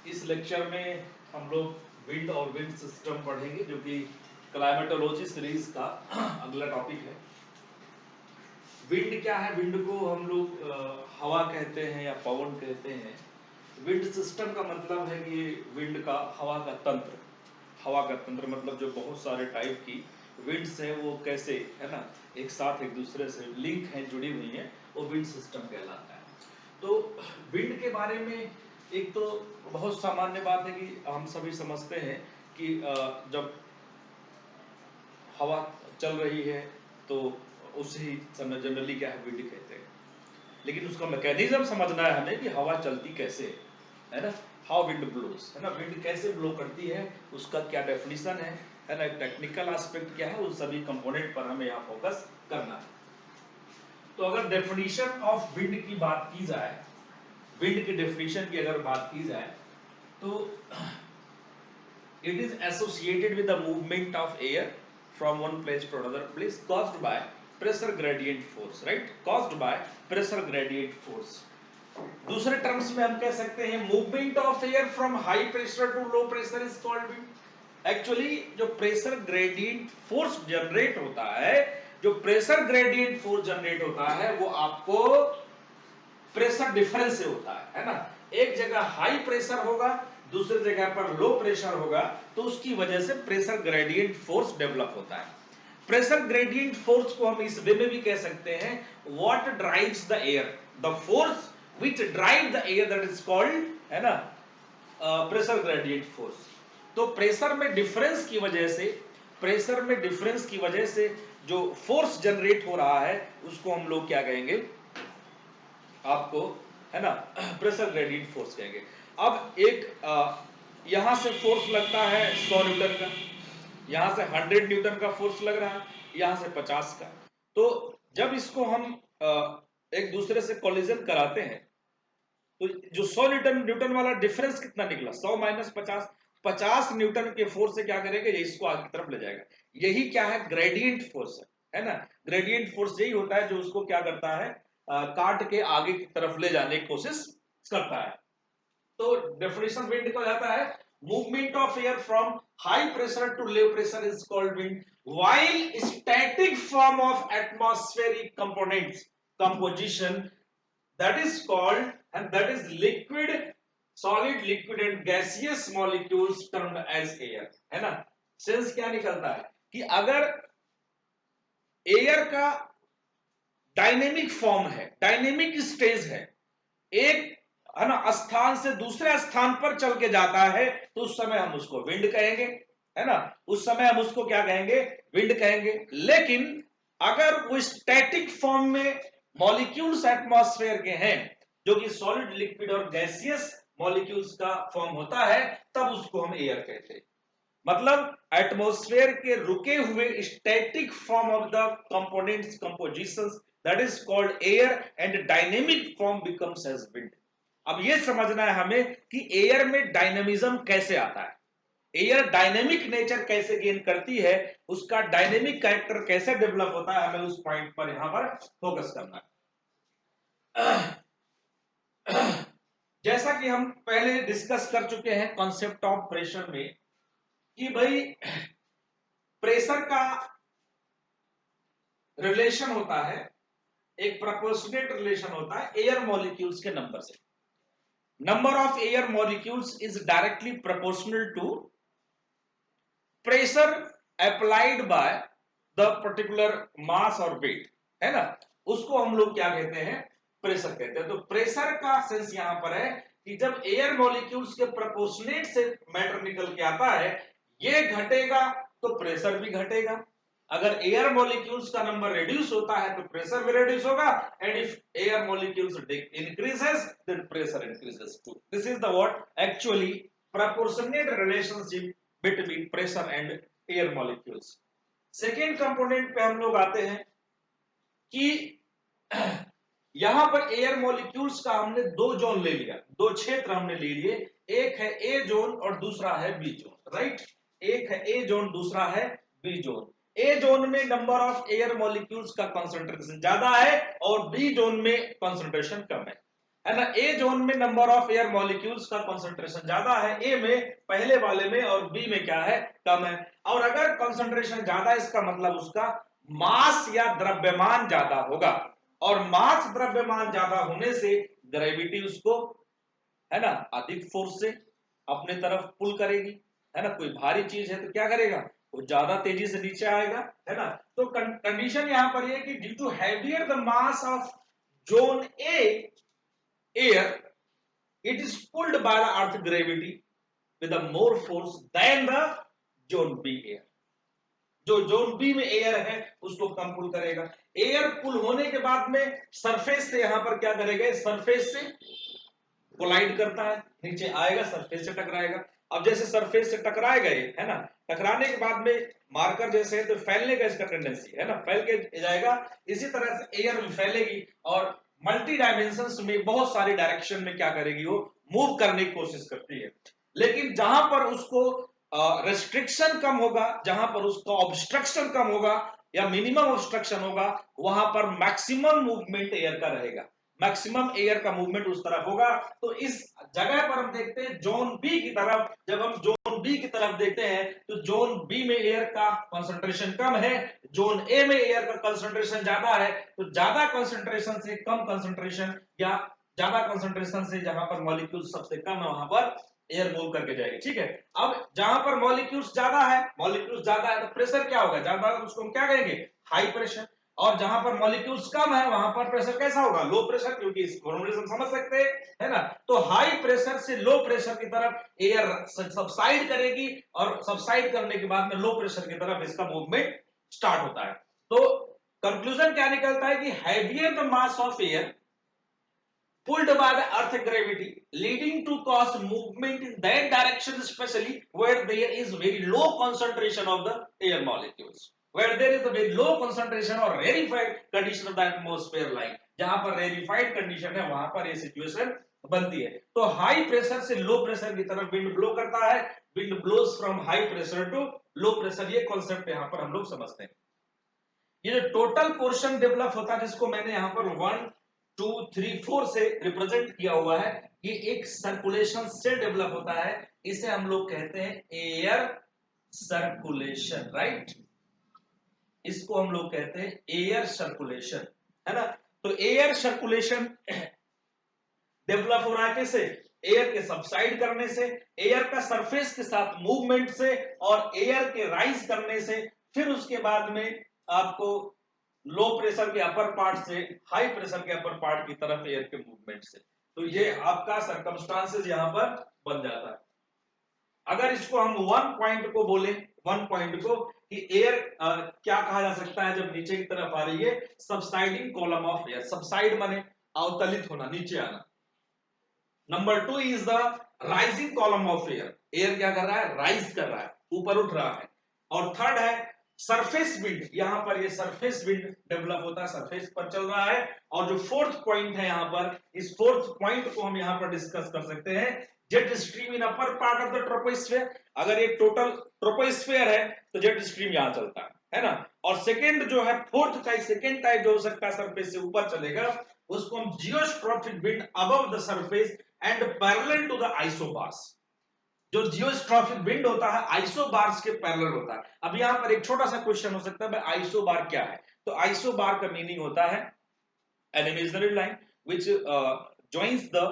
इस लेक्चर में हम लोग विंड और विंड सिस्टम पढ़ेंगे, जो कि क्लाइमेटोलॉजी सीरीज का अगला टॉपिक है। विंड क्या है? विंड को हम लोग हवा कहते हैं या पवन कहते हैं। विंड सिस्टम का मतलब है कि विंड का हवा का तंत्र। हवा का तंत्र मतलब जो बहुत सारे टाइप की विंड्स हैं वो कैसे, है ना, एक साथ एक दूसरे से लिंक हैं, जुड़ी हुई हैं, वो विंड सिस्टम कहलाता है। तो विंड के बारे में एक तो बहुत सामान्य बात है कि हम सभी समझते हैं कि जब हवा चल रही है तो उसी समय जनरली क्या है, विंड कहते हैं। लेकिन उसका मैकेनिज्म समझना है हमें कि हवा चलती कैसे है ना, हाउ विंड ब्लोज, है ना, विंड कैसे ब्लो करती है, उसका क्या डेफिनेशन है ना, टेक्निकल एस्पेक्ट क्या है, उन सभी कंपोनेंट पर हमें यहाँ फोकस करना है। तो अगर डेफिनेशन ऑफ विंड की बात की जाए, विंड की डेफिनेशन की अगर बात की जाए तो it is associated with the movement of air from one place to another place caused by pressure gradient force, right, caused by pressure gradient force। दूसरे टर्म्स में हम कह सकते हैं movement of air from high pressure to low pressure is called wind. Actually जो pressure gradient force generate होता है, जो प्रेशर ग्रेडियंट फोर्स जनरेट होता है, वो आपको प्रेशर डिफरेंस से होता है ना। एक जगह हाई प्रेशर होगा, दूसरी जगह पर लो प्रेशर होगा, तो उसकी वजह से प्रेशर ग्रेडियंट फोर्स डेवलप होता है। प्रेशर ग्रेडियंट फोर्स को हम इस वे में भी कह सकते हैं, what drives the air, the force which drive the air, that is called, है ना, प्रेशर ग्रेडियंट फोर्स। तो प्रेशर में डिफरेंस की वजह से, प्रेशर में डिफरेंस की वजह से जो फोर्स जनरेट हो रहा है उसको हम लोग क्या कहेंगे, आपको, है ना, प्रेशर ग्रेडियंट फोर्स कहेंगे। अब एक यहां से फोर्स लगता है 100 न्यूटन का, यहां से 100 न्यूटन का फोर्स लग रहा है, यहां से 50 का। तो जब इसको हम एक दूसरे से कोलिजन कराते हैं तो जो 100 न्यूटन न्यूटन वाला डिफरेंस कितना निकला, 100 माइनस 50, 50 न्यूटन के फोर्स से क्या करेगा, ये इसको आगे की तरफ ले जाएगा। यही क्या है, ग्रेडियंट फोर्स है ना। ग्रेडियंट फोर्स यही होता है जो उसको क्या करता है, काट के आगे की तरफ ले जाने की कोशिश करता है। तो डेफिनेशन विंड का जाता है, movement of air from high pressure to low pressure is called wind, while static form of atmospheric components composition, that is called, and that is liquid, solid, liquid and gaseous molecules termed as air, है ना। Sense क्या निकलता है कि अगर air का dynamic form है, dynamic stage है, एक, है ना, स्थान से दूसरे स्थान पर चल के जाता है, तो उस समय हम उसको विंड कहेंगे, है ना, उस समय हम उसको क्या कहेंगे, विंड कहेंगे। लेकिन अगर वो स्टैटिक फॉर्म में मॉलिक्यूल्स एटमॉस्फेयर के हैं, जो कि सॉलिड, लिक्विड और गैसियस मॉलिक्यूल्स का फॉर्म होता है, तब उसको हम एयर कहते हैं। मतलब एटमॉस्फेयर के रुके हुए static form of the components compositions, that is called air, and dynamic form becomes as wind. अब यह समझना है हमें कि एयर में डायनेमिज्म कैसे आता है, एयर डायनेमिक नेचर कैसे गेन करती है, उसका डायनेमिक कैरेक्टर कैसे डेवलप होता है, हमें उस पॉइंट पर यहां पर फोकस करना है। जैसा कि हम पहले डिस्कस कर चुके हैं कॉन्सेप्ट ऑफ प्रेशर में, कि भाई प्रेशर का रिलेशन होता है, एक प्रोपोर्शनेट रिलेशन होता है एयर मॉलिक्यूल्स के नंबर से। Number of air molecules is directly proportional to pressure applied by the particular mass और वेट, है ना, उसको हम लोग क्या कहते हैं, प्रेशर कहते हैं। तो प्रेशर का सेंस यहां पर है कि जब एयर मॉलिक्यूल्स के प्रोपोर्शनेट से मैटर निकल के आता है, ये घटेगा तो प्रेशर भी घटेगा। अगर एयर मॉलिक्यूल्स का नंबर रिड्यूस होता है तो प्रेशर भी रिड्यूस होगा, and if air molecules increases then pressure increases too. This is the what actually proportionate relationship between pressure and air molecules. Second component पे हम लोग आते हैं कि यहां पर एयर मॉलिक्यूल्स का हमने दो जोन ले लिया, दो क्षेत्र हमने ले लिए, एक है ए जोन और दूसरा है बी जोन, राइट। एक है ए जोन, दूसरा है बी जोन। ए जोन में नंबर ऑफ एयर मॉलिक्यूल्स का कंसंट्रेशन ज्यादा है और बी जोन में कंसंट्रेशन कम है। है ना। ए जोन में नंबर ऑफ एयर मॉलिक्यूल्स का कंसंट्रेशन ज्यादा है, ए में पहले वाले में, और बी में क्या है, कम है। और अगर कंसंट्रेशन ज्यादा, इसका मतलब उसका मास या द्रव्यमान ज्यादा होगा, और मास द्रव्यमान ज्यादा होने से ग्रेविटी उसको, है ना, अधिक फोर्स से अपने तरफ पुल करेगी, है ना। कोई भारी चीज है तो क्या करेगा, वो ज्यादा तेजी से नीचे आएगा, है ना। तो कंडीशन यहां पर ये कि due to heavier the mass of zone A air, it is pulled by the earth gravity with a more force than the zone B air. जो जोन बी में एयर है उसको कम पुल करेगा। एयर पुल होने के बाद में सरफेस से यहां पर क्या करेगा, सरफेस से कोलाइड करता है, नीचे आएगा, सरफेस से टकराएगा। अब जैसे सरफेस से टकराएगा ये, है ना, टकराने के बाद में मार्कर जैसे है तो फैलने का इसका टेंडेंसी है ना, फैल के जाएगा। इसी तरह से एयर भी फैलेगी और मल्टी डायमेंशंस में बहुत सारी डायरेक्शन में क्या करेगी, वो मूव करने की कोशिश करती है। लेकिन जहां पर उसको रेस्ट्रिक्शन कम होगा, जहां पर उसका ऑब्स्ट्रक्शन कम होगा या मिनिमम ऑब्स्ट्रक्शन होगा, वहां पर मैक्सिमम मूवमेंट एयर का रहेगा, मैक्सिमम एयर का मूवमेंट उस तरफ होगा। तो इस जगह पर हम देखते हैं जोन बी की तरफ, जब हम जोन बी की तरफ देखते हैं तो जोन बी में एयर का कंसंट्रेशन कम है, जोन ए में एयर का कंसंट्रेशन ज्यादा है। तो ज्यादा कंसंट्रेशन से कम कंसंट्रेशन, या ज्यादा कंसंट्रेशन से जहां पर मॉलिक्यूल सबसे कम है वहां पर एयर मूव करके जाएगी, ठीक है। अब जहां पर मॉलिक्यूल्स ज्यादा है, मॉलिक्यूल्स ज्यादा है तो प्रेशर क्या होगा, ज्यादा, उसको हम क्या कहेंगे, हाई प्रेशर। और जहां पर मॉलिक्यूल्स कम है वहां पर प्रेशर कैसा होगा, लो प्रेशर, क्योंकि इस फॉर्मूले से हम समझ सकते हैं, है ना। तो हाई प्रेशर से लो प्रेशर की तरफ एयर सबसाइड करेगी, और सबसाइड करने के बाद में लो प्रेशर की तरफ इसका मूवमेंट स्टार्ट होता है। तो कंक्लूजन क्या निकलता है कि heavier the mass of air pulled by the earth gravity leading to cause movement in that direction, especially where there is very low concentration of the air molecules, where there is a very low concentration or rarefied condition of the atmosphere line, जहां पर rarefied condition है वहां पर ये situation बनती है। तो high pressure से लो प्रेशर की तरफ विंड ब्लो करता है, wind blows from high pressure to low pressure, ये कॉन्सेप्ट यहां पर हम लोग समझते हैं। ये जो टोटल पोर्शन डेवलप होता है, जिसको मैंने यहां पर 1 2 3 4 से रिप्रेजेंट किया हुआ है, ये एक सर्कुलेशन से डेवलप होता है, इसे हम लोग कहते हैं एयर सर्कुलेशन, राइट। इसको हम लोग कहते हैं एयर सर्कुलेशन, है ना। तो एयर सर्कुलेशन डेवलप हो रहा है कैसे, एयर के सबसाइड करने से, एयर का सरफेस के साथ मूवमेंट से, और एयर के राइज करने से, फिर उसके बाद में आपको लो प्रेशर के अपर पार्ट से हाई प्रेशर के अपर पार्ट की तरफ एयर के मूवमेंट से। तो ये आपका सर्कमस्टांसेस यहां पर बन जाता है। अगर इसको हम वन पॉइंट को बोले, वन पॉइंट को कि एयर क्या कहा जा सकता है जब नीचे की तरफ आ रही है, subsiding column of air. Subside माने अवतलित होना, नीचे आना। Number 2 is the rising column of air, air क्या कर रहा है, राइज कर रहा है, ऊपर उठ रहा है। और थर्ड है सरफेस विंड, यहां पर ये सरफेस विंड डेवलप होता है, सरफेस पर चल रहा है। और जो फोर्थ पॉइंट है यहां पर, इस फोर्थ पॉइंट को हम यहां पर डिस्कस कर सकते हैं, jet stream in upper part of the troposphere. अगर एक टोटल ट्रोपोस्फेयर है तो जेट स्ट्रीम यहां चलता है ना। और सेकेंड जो है, फोर्थ टाइप, सेकेंड टाइप जो हो सकता है सरफेस से ऊपर चलेगा, उसको हम geostrophic wind above the surface and parallel to the isobars. जो जियोस्ट्रॉफिक विंड होता है आइसोबार्स के पैरेलल होता है। अब यहां पर एक छोटा सा क्वेश्चन हो सकता है, भाई आइसोबार क्या है। तो आइसोबार का मीनिंग होता है an imaginary line which joins the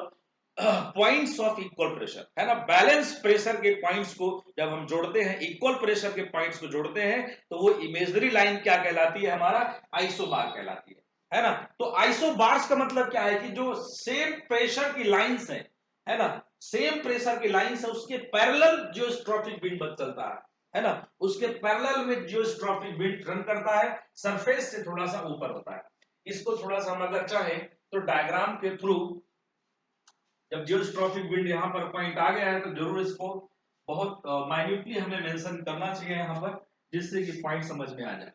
points of equal pressure, है ना। बैलेंस प्रेशर के पॉइंट्स को जब हम जोड़ते हैं, इक्वल प्रेशर के पॉइंट्स को जोड़ते हैं, तो वो इमेजिनरी लाइन क्या कहलाती है, हमारा आइसोबार कहलाती है ना। तो आइसोबार्स का मतलब क्या है कि जो सेम प्रेशर की लाइंस है ना, सेम प्रेशर की लाइंस है, उसके पैरेलल जियोस्ट्रॉफिक विंड चलता है ना, उसके पैरेलल में जियोस्ट्रॉफिक विंड रन करता है, सरफेस से थोड़ा सा ऊपर होता है। इसको थोड़ा सा हम अगर चाहें तो डायग्राम के थ्रू, जब जियोस्ट्रॉफिक विंड यहां पर पॉइंट आ गया है तो जरूर इसको बहुत माइन्यूटली हमें मेंशन करना चाहिए यहां पर, जिससे कि पॉइंट समझ में आ जाए।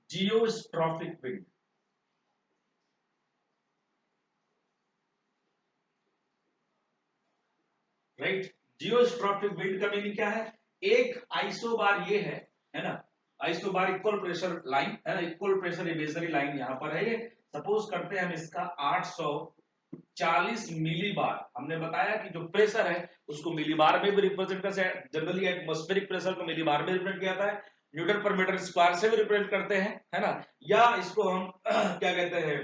Geostrophic wind, right. Geostrophic wind का मीनिंग क्या है, एक आइसोबार ये है है ना। आइसोबार इक्वल प्रेशर लाइन है ना, इक्वल प्रेशर इमेजनरी लाइन यहाँ पर है। ये सपोज करते हैं हम इसका 840 मिली बार। हमने बताया कि जो प्रेशर है उसको मिली बार में भी रिप्रेजेंट कर सकते हैं, जनरली एटमॉस्फेरिक प्रेशर को मिली बार में रिप्रेजेंट किया जाता है, न्यूटन पर मीटर स्क्वायर से भी रिप्रेजेंट करते हैं, है ना, या इसको हम क्या कहते हैं,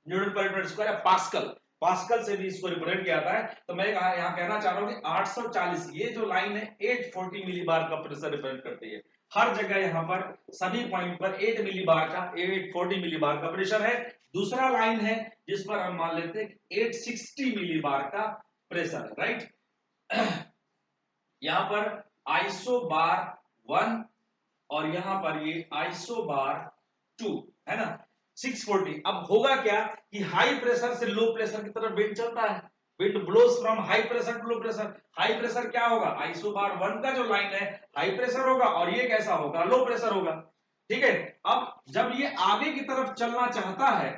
न्यूटन पर मीटर स्क्वायर, पास्कल, पास्कल से भी इसको रिप्रेजेंट किया जाता है। तो मैं यहाँ कहना चाह रहा हूँ कि 840 ये जो लाइन है 840 मिली बार का प्रेशर रिप्रेजेंट करती है। हर जगह यहाँ पर सभी पॉइंट पर 8 मिली बार का 840 मिली बार का प्रेशर है। दूसरा लाइन है जिस पर हम मान लेते हैं 860 मिली बार का प्रेशर है, राइट। यहां पर आइसो बार 1 और यहां पर ये आइसो बार 2 है ना, 640। अब होगा क्या कि हाई प्रेशर से लो प्रेशर की तरफ विंड चलता है, wind blows from high pressure to low pressure. High pressure क्या होगा, आइसो बार 1 का जो लाइन है हाई प्रेशर होगा और ये कैसा होगा, लो प्रेशर होगा, ठीक है। अब जब ये आगे की तरफ चलना चाहता है,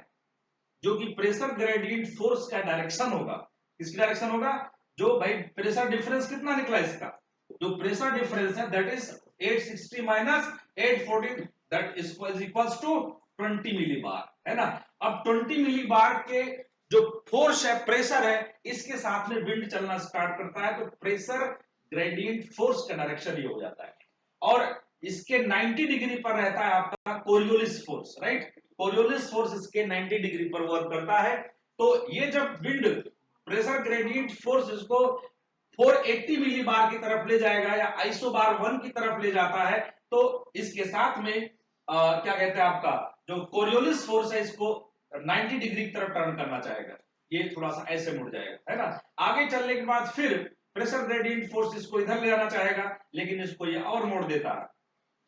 जो कि प्रेशर ग्रेडियंट फोर्स का डायरेक्शन होगा, किसकी डायरेक्शन होगा, जो भाई प्रेशर डिफरेंस कितना निकला इसका, जो प्रेशर डिफरेंस है that is 860 minus 840 that is equals to 20 millibar, है ना। अब 20 मिली बार के जो फोर्स है, प्रेशर है, इसके साथ में विंड चलना स्टार्ट करता है, तो प्रेशर ग्रेडियंट फोर्स का डायरेक्शन ही हो जाता है। और इसके 90 डिग्री पर रहता है आपका Coriolis force, right. Coriolis force इसके 90 डिग्री पर वर्क करता है। तो ये जब विंड प्रेशर ग्रेडियंट फोर्स इसको 480 मिली बार की तरफ ले जाएगा या आइसो बार 1 की तरफ ले जाता है, तो इसके साथ में क्या कहते हैं, आपका जो कोरियोलिस फोर्स है इसको 90 डिग्री की तरफ टर्न करना चाहेगा, ये थोड़ा सा ऐसे मुड़ जाएगा, है ना। आगे चलने के बाद फिर प्रेशर ग्रेडियंट फोर्स इसको इधर ले जाना चाहेगा, लेकिन इसको ये और मोड़ देता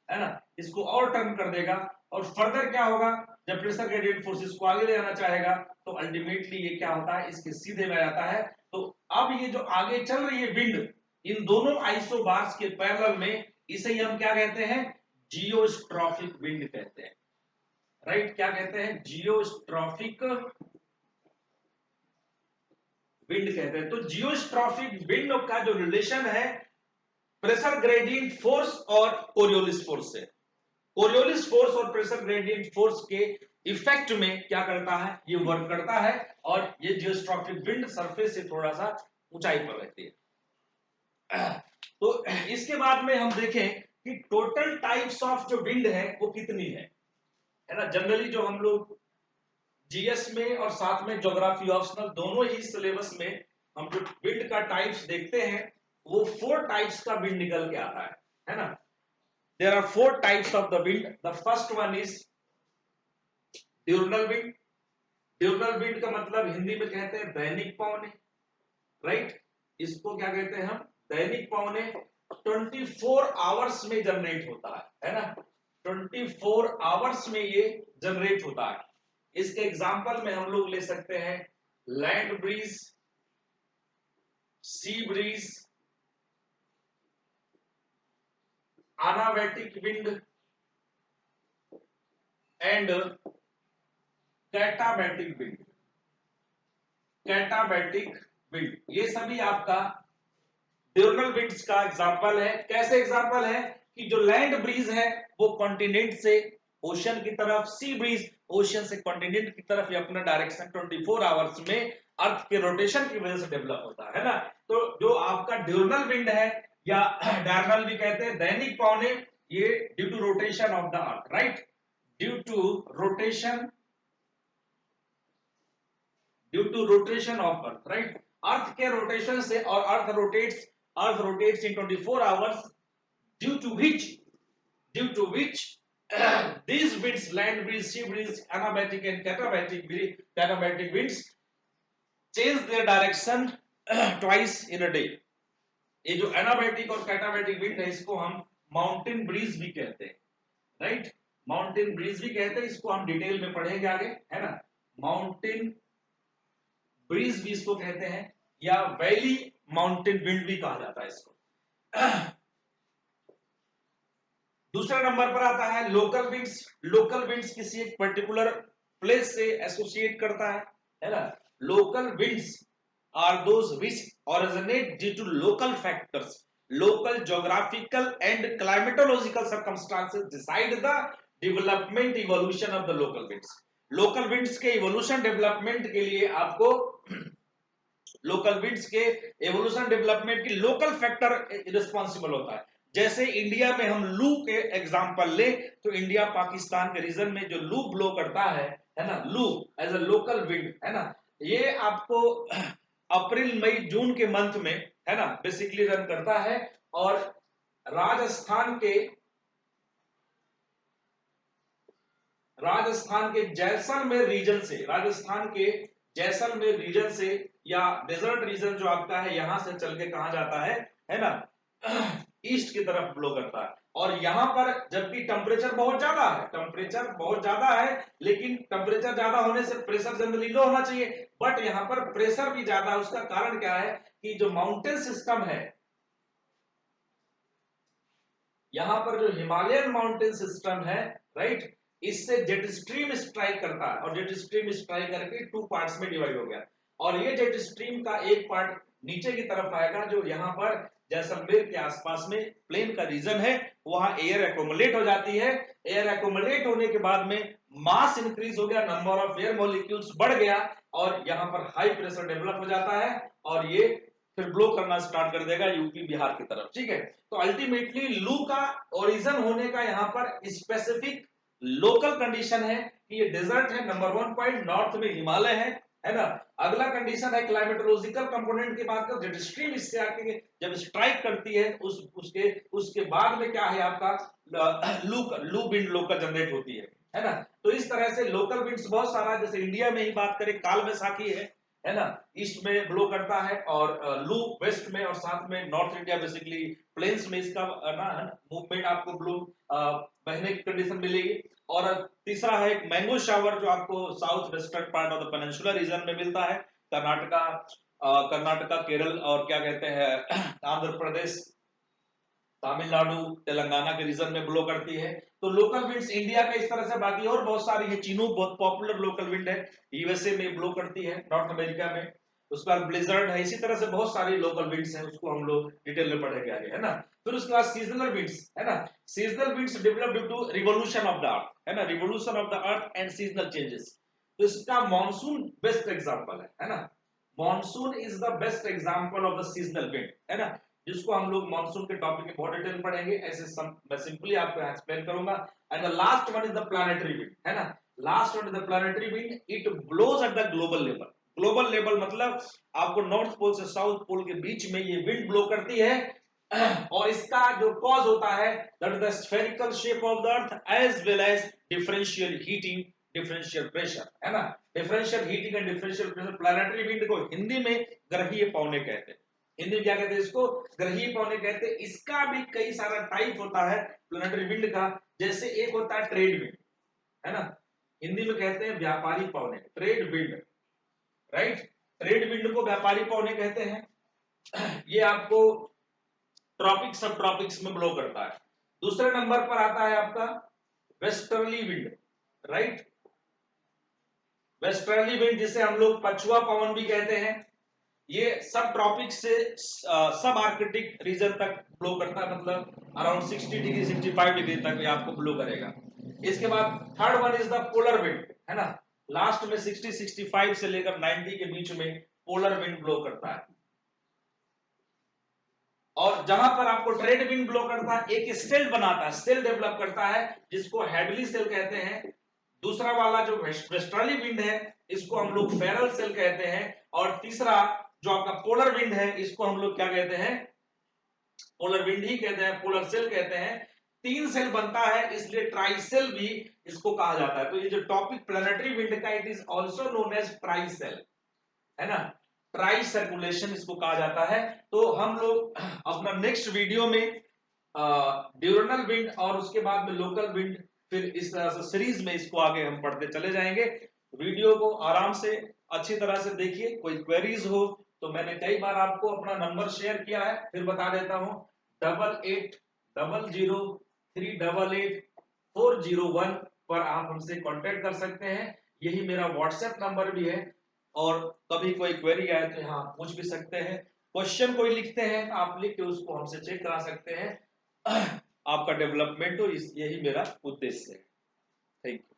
है ना, इसको और टर्न कर देगा। और फर्दर क्या होगा, जब प्रेशर ग्रेडियंट फोर्सेस को आगे ले जाना चाहेगा तो अल्टीमेटली ये क्या होता है, इसके सीधे में जाता है। तो अब ये जो आगे चल रही है विंड इन दोनों आइसोबार्स के पैरेलल में, इसे ही हम क्या कहते हैं, जियोस्ट्रॉफिक विंड कहते हैं, राइट। क्या कहते हैं, जियोस्ट्रॉफिक विंड कहते हैं। तो जियोस्ट्रॉफिक विंड का जो रिलेशन है प्रेशर ग्रेडियंट फोर्स और कोरियोलिस फोर्स से, कोरियोलिस फोर्स और प्रेशर ग्रेडियंट फोर्स के इफेक्ट में क्या करता है, ये वर्क करता है। और ये जियोस्ट्रॉफिक विंड सरफेस से थोड़ा सा ऊंचाई पर रहती है। तो इसके बाद में हम देखें कि टोटल टाइप्स ऑफ जो विंड है वो कितनी है ना। जनरली जो हम लोग जीएस में और साथ में ज्योग्राफी ऑप्शनल दोनों ही सिलेबस में हम जो विंड का टाइप्स देखते हैं वो 4 टाइप्स का विंड निकल के आता है ना। There are 4 types of the wind. The first one is diurnal wind. Diurnal wind का मतलब हिंदी में कहते हैं दैनिक पवने, राइट। इसको क्या कहते हैं हम, दैनिक पवने। 24 आवर्स में जनरेट होता है ना, 24 आवर्स में ये जनरेट होता है। इसके एग्जांपल में हम लोग ले सकते हैं land breeze, sea breeze, anabatic wind and katabatic wind. Katabatic wind ये सभी आपका ड्यूरनल विंड्स का एग्जांपल है। कैसे एग्जांपल है कि जो लैंड ब्रीज है वो कॉन्टिनेंट से ओशन की तरफ, सी ब्रीज ओशन से कॉन्टिनेंट की तरफ, ये अपना डायरेक्शन 24 आवर्स में अर्थ के रोटेशन की वजह से डेवलप होता है ना। तो जो आपका ड्यूरनल विंड है या डायरनल भी कहते हैं, दैनिक पवने, ये due to rotation of the earth, right, due to rotation, due to rotation of earth, right. Earth के रोटेशन से, और earth rotates in 24 hours, due to which these winds, land breeze, sea breeze, anabatic and katabatic winds change their direction twice in a day। ये जो एनाबैटिक और कैटाबैटिक wind है इसको हम mountain bridge भी कहते हैं, राइट, माउंटेन ब्रीज भी कहते हैं। इसको हम डिटेल में पढ़ेंगे आगे, है ना। माउंटेन ब्रीज भी इसको कहते हैं, या वैली माउंटेन विंड भी कहा जाता है इसको। दूसरा नंबर पर आता है लोकल विंड्स। लोकल विंड्स किसी एक पर्टिकुलर प्लेस से एसोसिएट करता है ना। Local winds are those which originate due to local factors. local geographical and climatological circumstances decide the development evolution of the local winds. local winds के evolution development के लिए आपको लोकल विंड्स के evolution development की local factor responsible होता है। जैसे India में हम लू के एग्जांपल ले तो इंडिया पाकिस्तान के रीजन में जो लू ब्लो करता है ना, लू एज अ लोकल विंड है ना, ये आपको अप्रैल मई जून के मंथ में है ना बेसिकली रन करता है। और राजस्थान के जैसलमेर रीजन से, राजस्थान के जैसलमेर रीजन से या डेजर्ट रीजन जो आपका है यहां से चल के कहा जाता है ना, ईस्ट की तरफ ब्लो करता है। और यहां पर जबकि टेम्परेचर बहुत ज्यादा है, लेकिन टेम्परेचर ज्यादा होने से प्रेशर जनरली लो होना चाहिए, बट यहां पर प्रेशर भी ज्यादा है। उसका कारण क्या है कि जो माउंटेन सिस्टम है, यहां पर जो हिमालयन माउंटेन सिस्टम है राइट, इससे जेट स्ट्रीम स्ट्राइक करता है और जेट स्ट्रीम स्ट्राइक करके 2 पार्ट्स में डिवाइड हो गया। और ये जेट स्ट्रीम का एक पार्ट नीचे की तरफ आएगा जो यहाँ पर जैसलमेर के आसपास में प्लेन का रीजन है, वहां एयर एक्यूमुलेट हो जाती है। एयर एक्यूमुलेट होने के बाद में मास इंक्रीज हो गया, नंबर ऑफ एयर मॉलिक्यूल्स बढ़ गया और यहाँ पर हाई प्रेशर डेवलप हो जाता है और ये फिर ब्लो करना स्टार्ट कर देगा यूपी बिहार की तरफ। ठीक है, तो अल्टीमेटली लू का ओरिजिन होने का यहाँ पर स्पेसिफिक लोकल कंडीशन है कि ये डेजर्ट है, नंबर 1 पॉइंट, नॉर्थ में हिमालय है ना। अगला कंडीशन है क्लाइमेटोलॉजिकल कंपोनेंट की बात करें, जेट स्ट्रीम इससे आके जब स्ट्राइक करती है उसके बाद में क्या है आपका लू विंड लोकल जनरेट होती है ना। तो इस तरह से लोकल विंड्स बहुत सारा, जैसे इंडिया में ही बात करें काल वैसाखी है ना, ईस्ट में ब्लो करता है और लू वेस्ट में, और साथ में नॉर्थ इंडिया बेसिकली प्लेन्स में इसका ना मूवमेंट आपको ब्लो बहने की कंडीशन मिलेगी। और तीसरा है मैंगो शावर जो आपको south western part of the peninsula region में मिलता है, कर्नाटका केरल और क्या कहते हैं आंध्र प्रदेश, तमिलनाडु, तेलंगाना के रीजन में ब्लो करती है। तो लोकल विंड्स इंडिया का इस तरह से, बाकी और बहुत सारी है, चिनूक बहुत पॉपुलर लोकल विंड है, यूएसए में ब्लो करती है, नॉर्थ अमेरिका में। उसके बाद ब्लिजर्ड है, इसी तरह से बहुत सारी लोकल विंड्स हैं, उसको हम लोग डिटेल में पढ़ेंगे आगे है ना। फिर उसके बाद सीजनल विंड्स है ना, seasonal winds develop due to revolution of the अर्थ है ना, revolution of the earth and seasonal changes. तो इसका मानसून बेस्ट एग्जांपल है ना, monsoon is the best example of the seasonal wind है ना, जिसको हम लोग मानसून के टॉपिक में बहुत डिटेल पढ़ेंगे, ऐसे मैं सिंपली आपको एक्सप्लेन करूंगा। And the last one is the planetary wind है ना, last one is the planetary wind, it blows at the global level. Global level मतलब आपको नॉर्थ पोल से साउथ पोल के बीच में ये विंड ब्लो करती है और इसका जो कॉज होता है that is the spherical shape of the earth as well as differential heating, differential pressure है ना, differential heating and differential pressure. Planetary wind को हिंदी में ग्रहीय पवने कहते हैं, हिंदी में क्या कहते हैं इसको, ग्रहीय पवने कहते हैं। इसका भी कई सारा टाइप होता है प्लैनेटरी विंड का, जैसे एक होता है ट्रेड विंड है ना, हिंदी में कहते हैं व्यापारी पवने, trade wind right, trade wind को व्यापारी पवने कहते हैं। ये आपको ट्रॉपिक सब ट्रॉपिक्स में ब्लो करता है। दूसरे नंबर पर आता है आपका westerly wind right, westerly wind जिसे हम लोग पछुआ पवन भी कहते हैं, ये सब ट्रॉपिक से सब आर्कटिक रीजन तक ब्लो करता है, मतलब अराउंड 60 डिग्री 65 डिग्री तक ये आपको ब्लो करेगा। इसके बाद third one is the polar wind है ना, लास्ट में 60 65 से लेकर 90 के बीच में पोलर विंड ब्लो करता है। और जहां पर आपको ट्रेड विंड ब्लो करता है, एक सेल बनाता है, सेल डेवलप करता है जिसको हेडली सेल कहते हैं। दूसरा वाला जो वेस्टर्ली विंड है इसको हम लोग फेरल सेल कहते हैं। और तीसरा जो आपका पोलर विंड है इसको हम लोग क्या कहते हैं, पोलर विंड ही कहते हैं, पोलर सेल कहते हैं। 3 सेल बनता है इसलिए ट्राइसेल भी इसको कहा जाता है। तो ये जो टॉपिक प्लैनेटरी विंड का, it is also known as tricell है ना, ट्राई सर्कुलेशन इसको कहा जाता है। तो हम लोग अपना नेक्स्ट वीडियो में ड्यूरनल विंड और उसके बाद में लोकल विंड, फिर इस तरह से सीरीज में इसको आगे हम पढ़ते चले जाएंगे। वीडियो को आराम से अच्छी तरह से देखिए, कोई क्वेरीज हो तो मैंने कई बार आपको अपना नंबर शेयर किया है, फिर बता देता हूं 8800388401 पर आप हमसे कांटेक्ट कर सकते हैं। यही मेरा व्हाट्सएप नंबर भी है और कभी कोई क्वेरी आए तो यहाँ पूछ भी सकते हैं। क्वेश्चन कोई लिखते हैं आप लिख के उसको हमसे चेक करा सकते हैं। आपका डेवलपमेंट हो, यही मेरा उद्देश्य है। Thank you.